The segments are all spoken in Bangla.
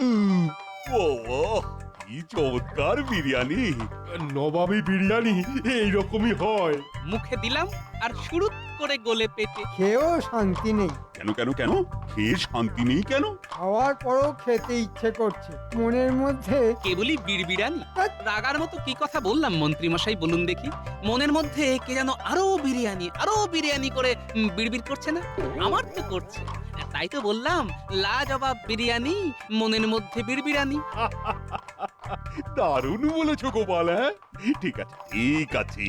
বাবা, কি চমৎকার বিরিয়ানি! নবাবী বিরিয়ানি এইরকমই হয়। মুখে দিলাম আর শুরুত করে গলে পেটে। খেয়েও শান্তি নেই, কেন কেন কেন? খেয়ে শান্তি নেই কেন? খাওয়ার পরও খেতে ইচ্ছে করছে। মনের মধ্যে কেবলই বিড়বিড়ানি। রাগার মতো কি কথা বললাম মন্ত্রী মশাই, বলুন দেখি? মনের মধ্যে কে যেন আরো বিরিয়ানি করে বিড়বিড় করছে না? আমার তো করছে। তাই তো বললাম, লাজবাব বিরিয়ানি, মনের মধ্যে বিড়বিড়ানি। দারুণ বলেছো গোপাল। হ্যাঁ, ঠিক আছে ঠিক আছে।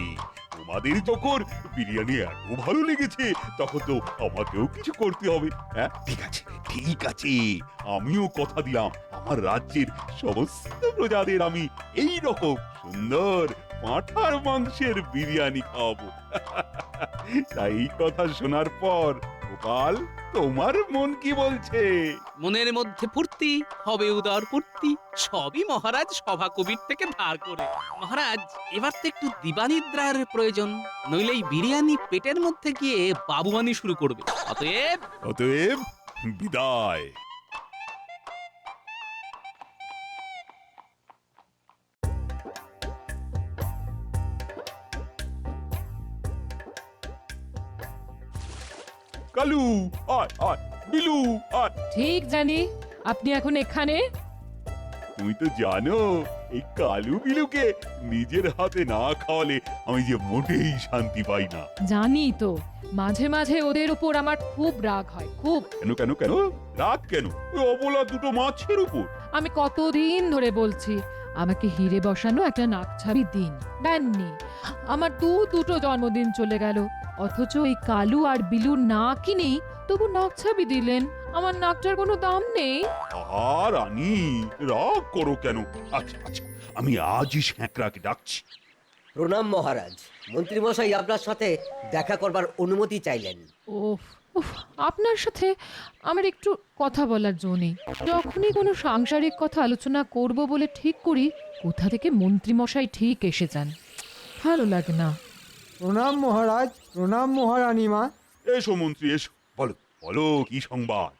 তোমাদের যখন বিরিয়ানি এত ভালো লেগেছে, তখন তো আমাকেও কিছু করতে হবে। হ্যাঁ, ঠিক আছে ঠিক আছে। আমিও কথা দিলাম, আমার রাজ্যের সমস্ত প্রজাদের আমি এই রকম সুন্দর পাঁঠার মাংসের বিরিয়ানি খাওয়াবো। তাই কথা শোনার পর গোপাল, তোমার মন কি বলছে? মনের মধ্যে ফুর্তি, হবে উদর ফুর্তি, সবই মহারাজ সভা কবির থেকে ধার করে। মহারাজ, এবার তো একটু দিবানিদ্রার প্রয়োজন, নইলে এই বিরিয়ানি পেটের মধ্যে গিয়ে বাবুয়ানি শুরু করবে। অতএব অতএব বিদায়। কালু আয় আয়, বিলু আয়। ঠিক জানি আপনি এখন এখানে। তুমি তো জানো, এই কালু বিলুকে নিজের হাতে না খাওয়ালে আমি যে মোটেই শান্তি পাই না। জানি তো, মাঝে মাঝে ওদের উপর আমার খুব রাগ হয়, খুব। কেন কেন কেন? রাগ কেন? ওই অবলা দুটো মাছের উপর। আমি কতদিন ধরে বলছি আমাকে হিরে বসানো একটা নাকছাবি দিন, দেননি। আমার দুটো জন্মদিন চলে গেল, অথচ এই কালু আর বিলুর নাক কিনেই তবু নাকছাবি দিলেন। আমার নাকটার কোনো দাম নেই। আর রানী, রাগ করো কেন? আচ্ছা আচ্ছা, আমি আজই স্যাঁকড়াকে ডাকছি। প্রণাম মহারাজ, মন্ত্রীমশাই আপনার সাথে দেখা করবার অনুমতি চাইলেন। ওফ উফ, আপনার সাথে আমার একটু কথা বলার জো নেই। যখনই কোনো সাংসারিক কথা আলোচনা করব বলে ঠিক করি, কোথা থেকে মন্ত্রীমশাই ঠিক এসে যান, ভালো লাগে না। প্রণাম মহারাজ, প্রণাম মহারানীমা। এসো মন্ত্রী এসো, বলো বলো কি সংবাদ?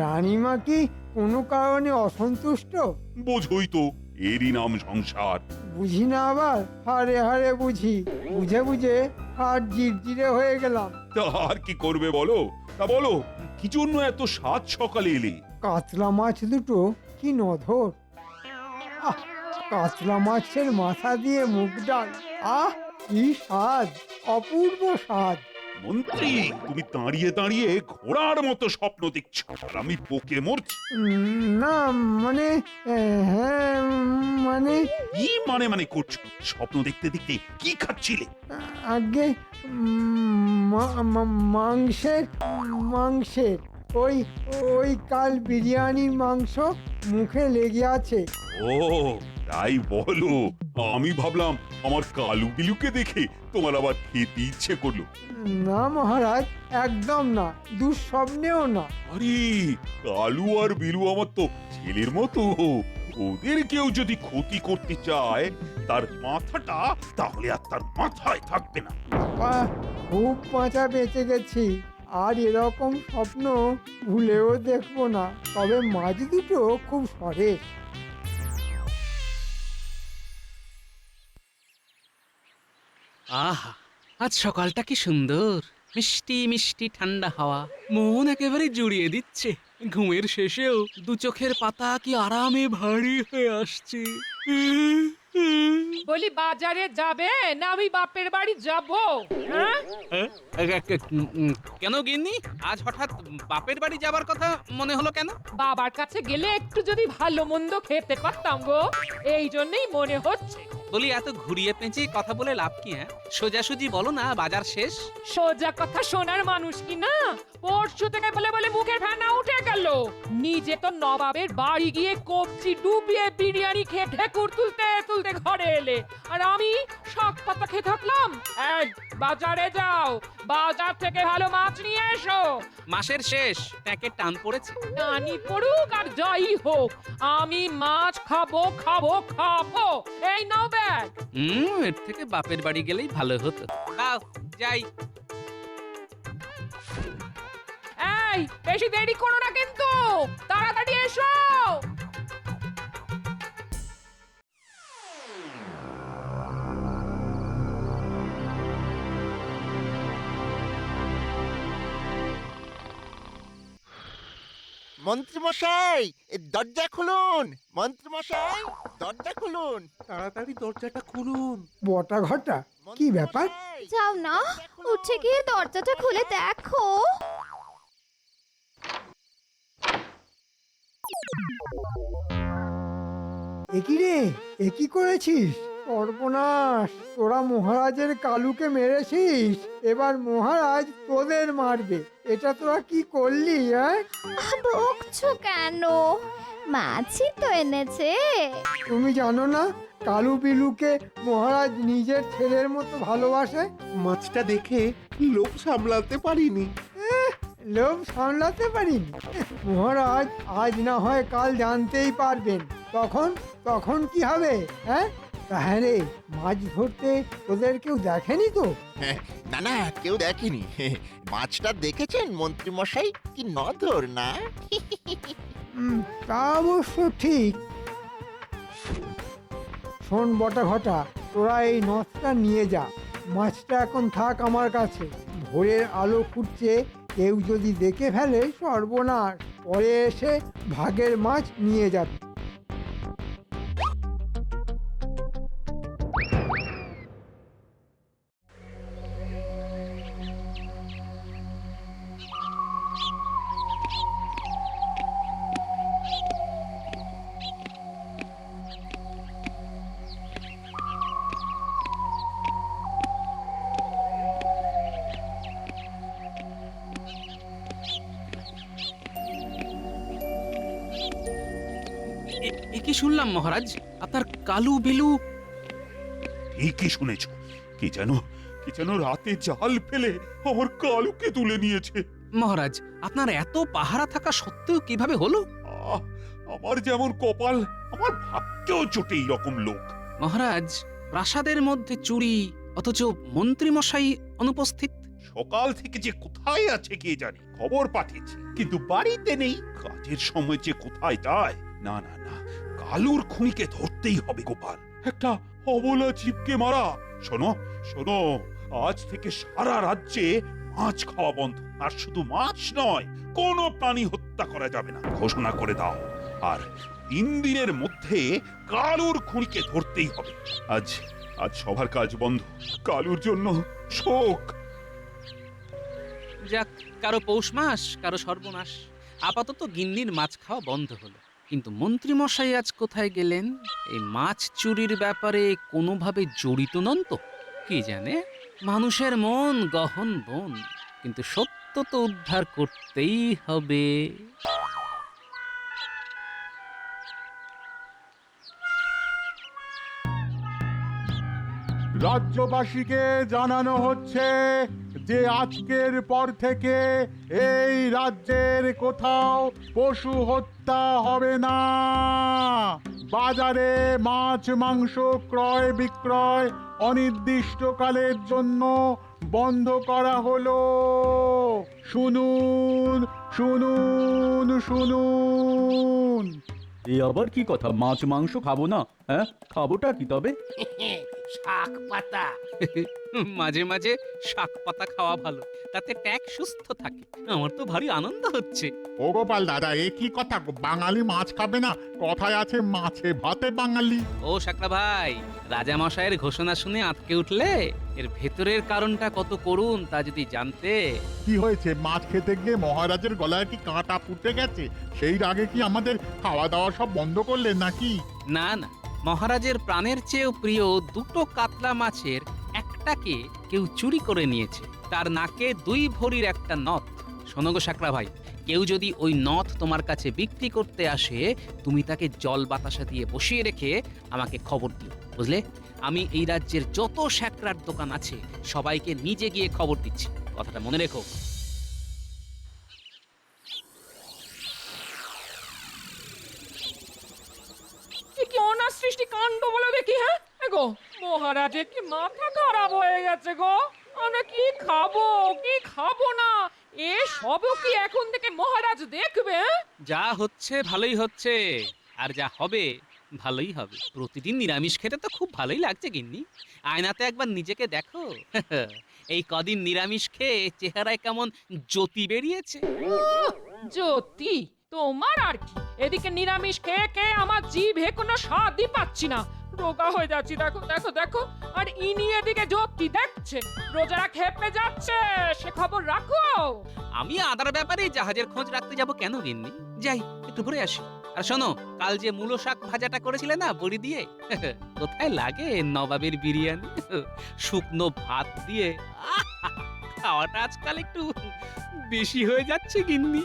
রানীমা কি কোনো কারণে অসন্তুষ্ট? বোঝই তো, এরই নাম সংসার। বুঝি না আবার, হারে হারে বুঝি। বুঝে বুঝে আর জিরজিরে হয়ে গেলাম। তা আর কি করবে বলো? তা বলো, কি জন্য এত সাত সকালে এলে? কাতলা মাছ দুটো কি নধর! আহ, কাতলা মাছের মাথা দিয়ে মুগ ডাল, আহ কি স্বাদ, অপূর্ব স্বাদ। মন্ত্রী, তুমি দাঁড়িয়ে দাঁড়িয়ে ঘোড়ার মতো স্বপ্ন দেখছো, আর আমি বকে মরছি। না মানে, হ্যাঁ মানে, কি মানে মানে করছো? স্বপ্ন দেখতে দেখতে কি খাচ্ছিলে? আগে মাংসের মাংসের ওই ওই কাল বিরিয়ানির মাংস মুখে লেগে আছে। ও তাই বলো, আমি ভাবলাম আমার কালু বিলুকে দেখে তোমার আবার খেতে ইচ্ছে করলো। না মহারাজ, একদম না, দুঃস্বপ্নেও না। আরে, কালু আর বিলু আমার তো ছেলের মতো। ওদের কেউ যদি ক্ষতি করতে চায়, তার মাথাটা তাহলে আর তার মাথায় থাকবে না। বাহ, খুব বাঁচা বেঁচে গেছি। আর এরকম স্বপ্ন ভুলেও দেখবো না। তবে মাছ দুটো খুব সরেস। আহা, আজ সকালটা কি সুন্দর, মিষ্টি মিষ্টি ঠান্ডা হাওয়া মন একেবারে জুড়িয়ে দিচ্ছে। ঘুমের শেষেও দু চোখের পাতা কি আরামে ভারী হয়ে আসছে। বলি বাজারে যাবে না আমি বাপের বাড়ি যাব? হ্যাঁ, কেন গিন্নি, আজ হঠাৎ বাপের বাড়ি যাবার কথা মনে হলো কেন? বাবার কাছে গেলে একটু যদি ভালো মন্দ খেতে পারতাম গো, এই জন্যই মনে হচ্ছে। বলি, এত ঘুরিয়ে পেঁচিয়ে কথা বলে লাভ কি? হ্যাঁ, সোজাসুজি বলো না, বাজার শেষ। সোজা কথা শোনার মানুষ কি না? পরশু থেকে বলে বলে মুখের ফেনা উঠে গেল। নিজে তো নবাবের বাড়ি গিয়ে কবজি ডুবিয়ে বিরিয়ানি খেয়ে ঢেকুর তুলতে তুলতে ঘরে এলে, আর আমি শাক পাতা খেয়ে থাকলাম। এই, বাজারে যাও, বাজার থেকে ভালো মাছ নিয়ে এসো। মাসের শেষ, ট্যাঁকে টান পড়েছে। টানি পড়ুক আর যাই হোক, আমি মাছ খাবো খাবো খাবো। এই নাও ব্যাগ। এর থেকে বাপের বাড়ি গেলেই ভালো হতো। দাও, যাই। এই, বেশি দেরি করো না কিন্তু, তাড়াতাড়ি এসো। মন্ত্রীমশাই দরজা খুলুন, মন্ত্রীমশাই দরজা খুলুন। তাড়াতাড়ি দরজাটা খুলুন। বটা ঘটা কি ব্যাপার? মন্ত্রীমশাই, যাও না, উঠে গিয়ে দরজাটা খুলে দেখো। একই রে, একই করেছিস? সর্বনাশ, তোরা মহারাজের কালুকে মেরেছিস, এবার মহারাজ তোদের মারবে। এটা তোরা কি করলি? হ্যাঁ, বকছো কেন? মাছই তো এনেছে। তুমি জানো না কালু বিলুকে মহারাজ নিজের ছেলের মতো ভালোবাসে? মাছটা দেখে লোভ সামলাতে পারিনি। লোভ সামলাতে পারিনি? মহারাজ আজ না হয় কাল জানতেই পারবেন। তখন তখন কি হবে? হ্যাঁ হ্যাঁ রে, মাছ ধরতে তোদের কেউ দেখেনি তো? না না, কেউ দেখেনি। মাছটা দেখেছেন মন্ত্রীমশাই? কি নধর না? তা অবশ্য ঠিক। শোন বটা ঘটা, তোরা এই নথটা নিয়ে যা। মাছটা এখন থাক আমার কাছে। ভোরের আলো ফুটছে, কেউ যদি দেখে ফেলে সর্বনাশ, পরে এসে ভাগের মাছ নিয়ে যাবে। এ কি শুনলাম মহারাজ, আপনার কালু বিলু? ঠিকই শুনেছ। কি যেন রাতে জাল ফেলে আমার কালুকে তুলে নিয়েছে। মহারাজ, আপনার এত পাহারা থাকা সত্ত্বেও কিভাবে হলো? আহ, আমার যেমন কপাল, আমার ভাগ্যেও জোটে এইরকম লোক। মহারাজ, প্রাসাদের মধ্যে চুরি, অথচ মন্ত্রী মশাই অনুপস্থিত। সকাল থেকে যে কোথায় আছে কে জানে, খবর পাঠিয়েছি কিন্তু বাড়িতে নেই। কাজের সময় যে কোথায় যায়। না না না, কালুর খুনিকে ধরতেই হবে গোপাল। একটা অবলা জীবকে মারা। শোনো শোনো, আজ থেকে সারা রাজ্যে মাছ খাওয়া বন্ধ। আর শুধু মাছ নয়, কোনো প্রাণী হত্যা করা যাবে না ঘোষণা করে দাও। আর 3 দিনের মধ্যে কালুর খুনিকে ধরতেই হবে। আজ আজ সবার কাজ বন্ধ। কালুর জন্য শোক। যাক, কারো পৌষ মাস, কারো সর্বনাশ। আপাতত গিন্নির মাছ খাওয়া বন্ধ হলো। কিন্তু মন্ত্রী মশাই আজ কোথায় গেলেন? এই মাছ চুরির ব্যাপারে কোনোভাবে জড়িত নন তো? কি জানে, মানুষের মন গহন বন, কিন্তু সত্য তো উদ্ধার করতেই হবে। রাজ্যবাসীকে জানানো হচ্ছে যে আজকের পর থেকে এই রাজ্যের কোথাও পশু হত্যা হবে না। বাজারে মাছ মাংস ক্রয় বিক্রয় অনির্দিষ্টকালের জন্য বন্ধ করা হলো। শুনুন শুনুন শুনুন। এই আবার কি কথা? মাছ মাংস খাবো না? হ্যাঁ, খাবোটা কি তবে? শাক পাতা। মাঝে মাঝে শাক পাতা খাওয়া ভালো, তাতে ট্যাক সুস্থ থাকে। আমার তো ভারী আনন্দ হচ্ছে। ও গোপাল দাদা, এ কি কথা? বাঙালি মাছ খাবে না? কথায় আছে মাছে ভাতে বাঙালি। ও শাকরা ভাই, রাজা মশাইয়ের ঘোষণা শুনে আঁতকে উঠলে? এর ভেতরের কারণটা কত করুন তা যদি জানতে। কি হয়েছে? মাছ খেতে গিয়ে মহারাজের গলায় কি কাঁটা ফুটে গেছে? সেই রাগে কি আমাদের খাওয়া দাওয়া সব বন্ধ করলেন নাকি? না না, মহারাজের প্রাণের চেয়েও প্রিয় 2টো কাতলা মাছের একটাকে কেউ চুরি করে নিয়েছে। তার নাকে 2 ভরির একটা নথ। শোনো গো শাকরা ভাই, কেউ যদি ওই নথ তোমার কাছে বিক্রি করতে আসে, তুমি তাকে জল বাতাসা দিয়ে বসিয়ে রেখে আমাকে খবর দিও, বুঝলে? আমি এই রাজ্যের যত শ্যাকরার দোকান আছে সবাইকে নিজে গিয়ে খবর দিচ্ছি, কথাটা মনে রেখো। কি অনার সৃষ্টি কাণ্ড বলে দেখি। হ্যাঁ গো, মহারাজের কি মাথা খারাপ হয়ে গেছে গো? আমরা কি খাবো কি খাবো না এ সবও কি এখন থেকে মহারাজ দেখবে? যা হচ্ছে ভালোই হচ্ছে, আর যা হবে ভালোই হবে। প্রতিদিন নিরামিষ খেতে তো খুব ভালোই লাগছে গিন্নি। আয়নাতে একবার নিজেকে দেখো। এই কদিন নিরামিষ খেয়ে চেহারায় কেমন জ্যোতি বেরিয়েছে। জ্যোতি? তোমার আর কি, এদিকে নিরামিষ খেয়ে খেয়ে আমার জিভে কোনো স্বাদই পাচ্ছি না, রোগা হয়ে যাচ্ছি। দেখো দেখো দেখো, আর ইনি এদিকে জ্যোতি দেখছেন রোজারা খেপে যাচ্ছে, সে খবর রাখো। আমি আদার ব্যাপারে জাহাজের খোঁজ রাখতে যাব কেন গিন্নি? যাই একটু ঘুরে আসি। আর শোনো, কাল যে মূলো শাক ভাজাটা করেছিলে না বড়ি দিয়ে, কোথায় লাগে নবাবের বিরিয়ানি শুকনো ভাত দিয়ে। আহা! খাওয়াটা আজকাল একটু বেশি হয়ে যাচ্ছে গিন্নি।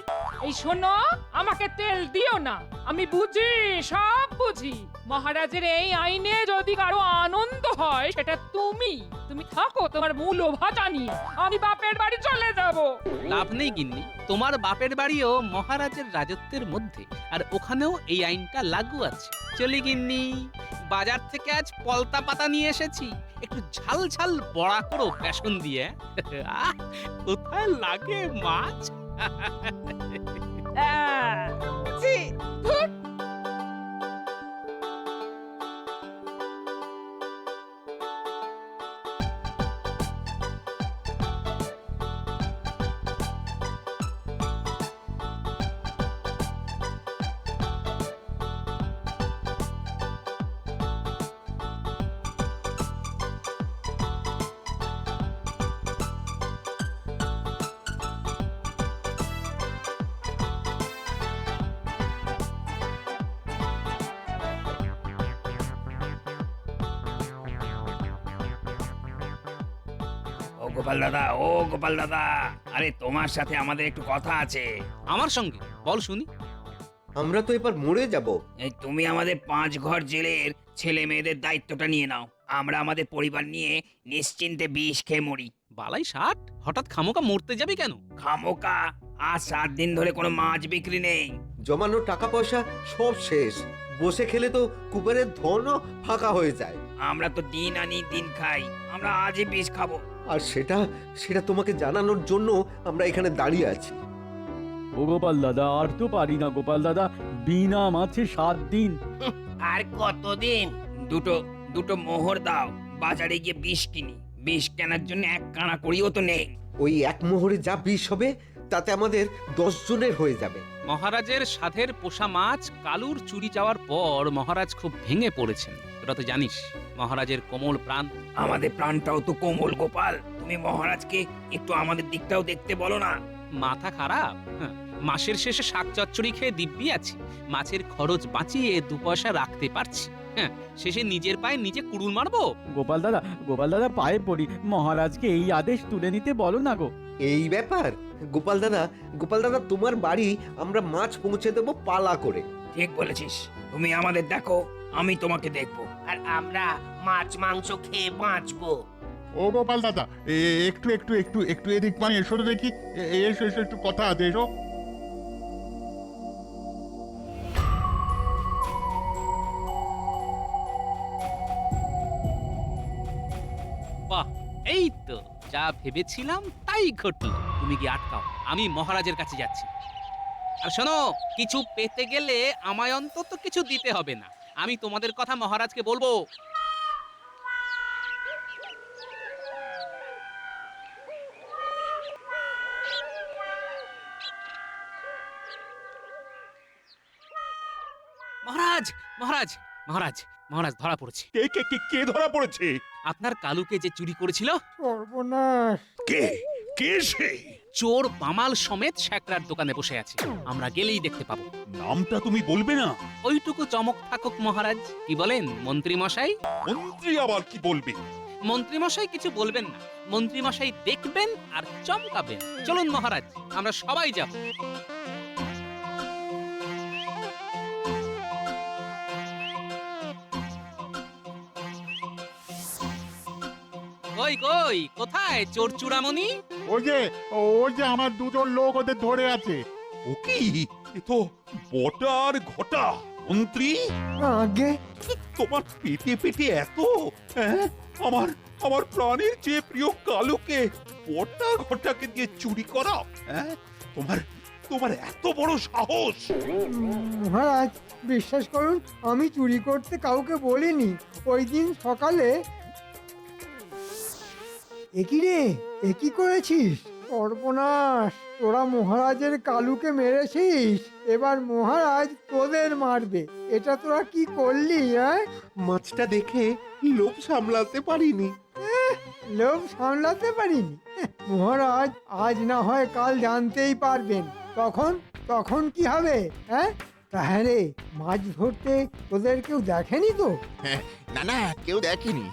এই শোনো, আমাকে তেল দিও না, আমি বুঝি, সব বুঝি। মহারাজের এই আইনে যদি কারো আনন্দ হয় সেটা তুমি থাকো তোমার মূলো ভাজা নিয়ে, আমি বাপের বাড়ি চলে যাব। লাভ নেই গিন্নি, তোমার বাপের বাড়িও মহারাজের রাজত্বের মধ্যে, আর ওখানেও এই আইনটা লাগু আছে। চলি গিন্নি, বাজার থেকে আজ পলতা পাতা নিয়ে এসেছি, একটু ঝাল ঝাল বড়া করো বেসন দিয়ে। আহ, কোথায় লাগে মাছ। ছি, ধুর। ও গোপাল দাদা, ও গোপাল দাদা, আরে তোমার সাথে আমাদের একটু কথা আছে। আমার সঙ্গে বল শুনি। আমরা তো এবার মরে যাব। এই তুমি আমাদের 5 ঘর জেলের ছেলে মেয়েদের দায়িত্বটা নিয়ে নাও, আমরা আমাদের পরিবার নিয়ে নিশ্চিন্তে বিষ খেয়ে মরি। বালাই ষাট, হঠাৎ খামোকা মরতে যাবি কেন? খামোকা, আজ 7 দিন ধরে কোনো মাছ বিক্রি নেই। জমানো টাকা পয়সা সব শেষ, বসে খেলে তো কুবেরের ধনও ফাঁকা হয়ে যায়। আমরা তো দিন আনি দিন খাই, আমরা আজই বিষ খাবো। আর সেটা তোমাকে জানানোর জন্য আমরা এখানে দাঁড়িয়ে আছি। ও গোপাল দাদা, আর তো পারি না গোপাল দাদা, বিনা মাছে 7 দিন। আর কতদিন? দুটো মোহর দাও, বাজারে গিয়ে বিষ কিনি। বিষ কেনার জন্য 1 কানা করিও তো নেই। ওই এক মোহরে যা বিষ হবে তাতে আমাদের 10 জনের হয়ে যাবে। মহারাজের সাধের পোষা মাছ কালুর চুরি যাওয়ার পর মহারাজ খুব ভেঙে পড়েছেন, তোরা তো জানিস। মহারাজের কোমল প্রাণ। আমাদের প্রাণটাও তো কোমল গোপাল, তুমি মহারাজকে একটু আমাদের দিকটাও দেখতে বলো না। মাথা খারাপ? হ্যাঁ, মাসের শেষে শাক চচ্চড়ি খেয়ে দিব্যি আছি, মাছের খরচ বাঁচিয়ে 2 পয়সা রাখতে পারছি। হ্যাঁ, শেষে নিজের পায়ে নিজে কুড়ুল মারবো? গোপাল দাদা পায়ে পড়ি, মহারাজকে এই আদেশ তুলে নিতে বলো না গো। এই ব্যাপার? গোপাল দাদা তোমার বাড়ি আমরা মাছ পৌঁছে দেবো পালা করে। ঠিক বলেছিস, তুমি আমাদের দেখো, আমি তোমাকে দেখবো, আর আমরা মাছ মাংস খেয়ে বাঁচবো। ও গোপাল দাদা, একটু একটু একটু একটু এদিক মানে এসো তো দেখি। এসো এসো, একটু কথা আছে, এসো। বাহ, এই তো যা ভেবেছিলাম তাই ঘটলো। তুমি কি আটকাও, আমি মহারাজের কাছে যাচ্ছি। আর শোনো, কিছু পেতে গেলে আমায় অন্তত কিছু দিতে হবে না, আমি তোমাদের কথা মহারাজকে বলবো। মহারাজ মহারাজ মহারাজ মহারাজ, ধরা পড়েছে। কে কে কে কে ধরা পড়েছে? আপনার কালুকে যে চুরি করেছিল। সর্বনাশ! কে কে সে? চোর বামাল সমেত শ্যাকরার দোকানে বসে আছে, আমরা গেলেই দেখতে পাবো। নামটা তুমি বলবে না? ওইটুকু চমক থাকুক মহারাজ। কি বলেন মন্ত্রী মশাই? মন্ত্রী আবার কি বলবে? মন্ত্রী মশাই কিছু বলবেন না, মন্ত্রী মশাই দেখবেন আর চমকাবেন। চলুন মহারাজ, আমরা সবাই যাব। কই কই, কোথায় চোর চূড়ামণি? ওই যে আমার 2 জন লোক ওদের ধরে আছে। ও কি, এ তো বটা আর ঘটা। মন্ত্রী, আগে তোমার পেটে পেটে এত, হ্যাঁ? আমার প্রাণের চেয়ে প্রিয় কালুকে বটা ঘটাকে দিয়ে চুরি করা, হ্যাঁ? তোমার এত বড় সাহস! মহারাজ, বিশ্বাস করুন, আমি চুরি করতে কাউকে বলিনি। ওই দিন সকালে। একই রে, একই করেছিস? সর্বনাশ, তোরা মহারাজের কালুকে মেরেছিস, এবার মহারাজ তোদের মারবে। এটা তোরা কি করলি? হ্যাঁ, মাছটা দেখে লোভ সামলাতে পারিনি। লোভ সামলাতে পারিনি? মহারাজ আজ না হয় কাল জানতেই পারবেন। তখন তখন কি হবে? হ্যাঁ, তাহলে মাছ ধরতে তোদের কেউ দেখেনি তো? না না, কেউ দেখেনি।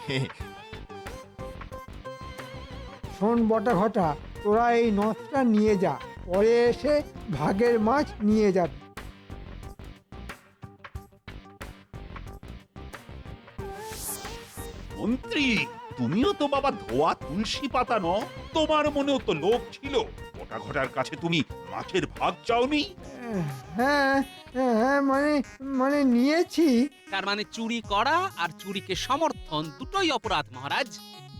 শোন বটা ঘটা, তোরা এই নথটা নিয়ে যা, পরে এসে ভাগের মাছ নিয়ে যাবি। মন্ত্রী, তুমিও তো বাবা ধোয়া তুলসী পাতা ন, তোমার মনেও তো লোভ ছিল। গোটা ঘটার কাছে তুমি মাছের ভাগ চাওনি? হ্যাঁ হ্যাঁ, মানে মানে নিয়েছি। তার মানে চুরি করা আর চুরিকে সমর্থন দুটোই অপরাধ মহারাজ।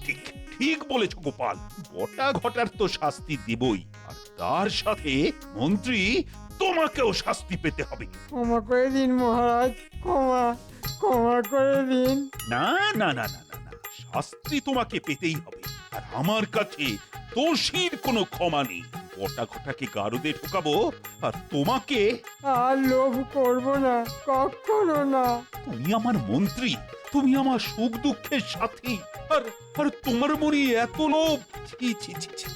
ঠিক ঠিক বলেছ গোপাল, গোটা ঘটার তো শাস্তি দেবই, আর তার সাথে মন্ত্রী তোমাকেও শাস্তি পেতে হবে। ক্ষমা করে দিন মহারাজ, ক্ষমা ক্ষমা করে দিন। না না না না না না, শাস্তি তোমাকে পেতেই হবে। আর আমার কাছে দোষীর কোনো ক্ষমা নেই। গোটা ঘটাকে গারদে ঢোকাবো, আর তোমাকে। আর লোভ করব না, কখনো না। তুমি আমার মন্ত্রী, তুমি আমার সুখ দুঃখের সাথী, আর আর তোমার মনে এত লোভ! ছি ছি ছি ছি,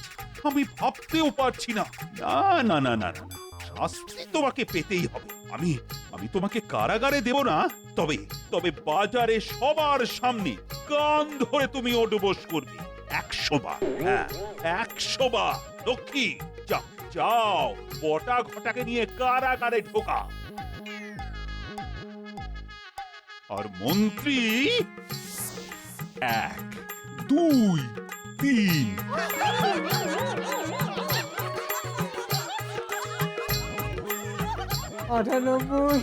আমি ভাবতেও পারছি না। না না না না না না, শাস্তি তোমাকে পেতেই হবে। আমি আমি তোমাকে কারাগারে দেব না, তবে তবে বাজারে সবার সামনে কান ধরে তুমি ওঠবোস করবে 100 বার। হ্যাঁ, 100 বার। লক্ষ্মী, যাও যাও, বটা ঘটাকে নিয়ে কারাগারে ঢোকা। আর মন্ত্রী 1 2 3। 98,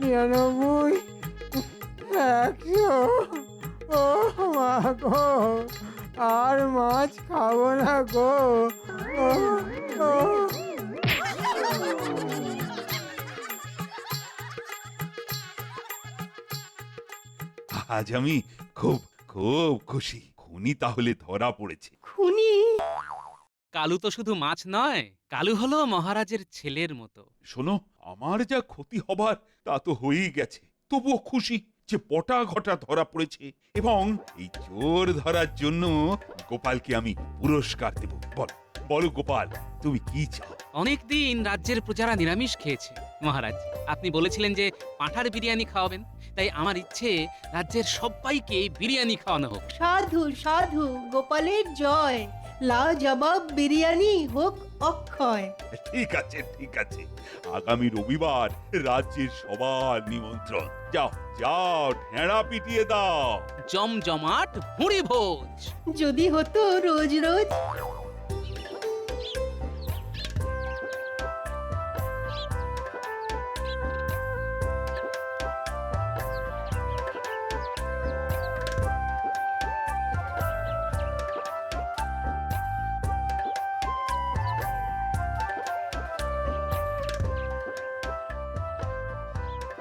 99, 100। ও মা গো, আর মাছ খাবো না গো। ও, ও। আজ আমি খুব খুব খুশি। খুনি তাহলে ধরা পড়েছে। খুনি? কালু তো শুধু মাছ নয়, কালু হলো মহারাজের ছেলের মতো। শোনো, আমার যা ক্ষতি হবার তা তো হয়েই গেছে, তবুও খুশি যে বটা ঘটা ধরা পড়েছে, এবং এই চোর ধরার জন্য গোপালকে আমি পুরস্কার দেব। বলো বলো গোপাল, তুমি কি চাও? অনেকদিন রাজ্যের প্রজারা নিরামিষ খেয়েছে মহারাজ। আপনি বলেছিলেন যে পাঁঠার বিরিয়ানি খাওয়াবেন, তাই আমার ইচ্ছে রাজ্যের সবাইকে বিরিয়ানি খাওয়ানো হোক। সাধু সাধু, গোপালের জয়। লাজবাব বিরিয়ানি হোক অক্ষয়। ঠিক আছে ঠিক আছে, আগামী রবিবার রাজ্যের সবার নিমন্ত্রণ। যাও যাও, ঢেঁড়া পিটিয়ে দাও। জমজমাট ভুঁড়ি ভোজ। যদি হতো রোজ রোজ।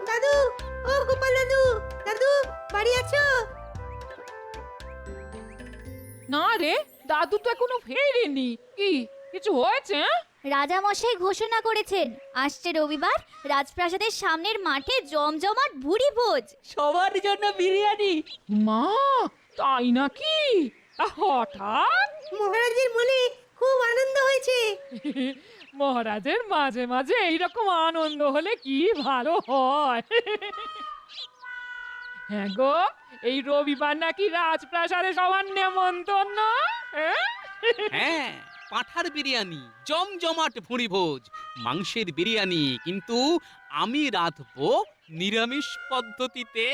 দাদু, ও গোপাল দাদু, দাদু বাড়ি আছো? না রে, দাদু তো এখনো ফেরেনি। কি কিছু হয়েছে? রাজা মশাই ঘোষণা করেছেন, আসছে রবিবার রাজপ্রাসাদের সামনের মাঠে জমজমাট ভুরি ভোজ, সবার জন্য বিরিয়ানি। মা, তাই নাকি? হঠাৎ মহারাজের মনে খুব আনন্দ হয়েছে। মহারাজের মাঝে মাঝে এইরকম আনন্দ হলে কি ভালো হয়। হ্যাঁ গো, এই রবিবার নাকি রাজপ্রাসাদে সবার নেমন্তন্ন। হ্যাঁ, পাঁঠার বিরিয়ানি, জমজমাট ভুঁড়ি ভোজ, মাংসের বিরিয়ানি, কিন্তু আমি রাঁধবো নিরামিষ পদ্ধতিতে।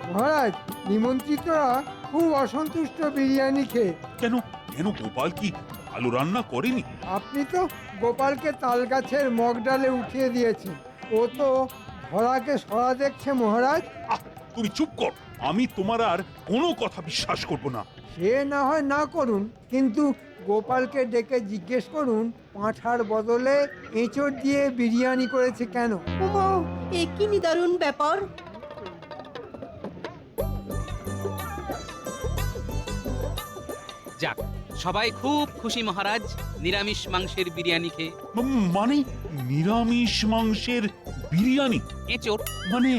মহারাজ, নিমন্ত্রিতরা খুব অসন্তুষ্ট বিরিয়ানি খেয়ে। কেন কেন গোপাল কি ভালো রান্না করেনি? আপনি তো গোপালকে তাল গাছের মগ ডালে উঠিয়ে দিয়েছেন। ও তো ধরাকে সরা দেখছে মহারাজ। আহ, তুমি চুপ কর। আমি তোমার আর কোনো কথা বিশ্বাস করব না। সে না হয় না করুন, কিন্তু গোপালকে ডেকে জিজ্ঞেস করুন পাঁঠার বদলে এঁচড় দিয়ে বিরিয়ানি করেছে কেন। এ কি নিদারুণ ব্যাপার! যাক, সবাই খুব খুশি মহারাজ নিরামিষ মাংসের বিরিয়ানি খেয়ে। মানে নিরামিষ মাংসের বিরিয়ানি? এঁচোড়। মানে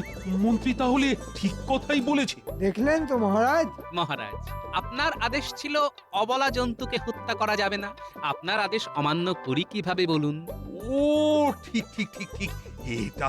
মন্ত্রী তাহলে ঠিক কথাই বলেছে। দেখলেন তো মহারাজ। মহারাজ, আপনার আদেশ ছিল অবলা জন্তুকে হত্যা করা যাবে না। আপনার আদেশ অমান্য করি কিভাবে বলুন? ও ঠিক ঠিক ঠিক ঠিক, এটা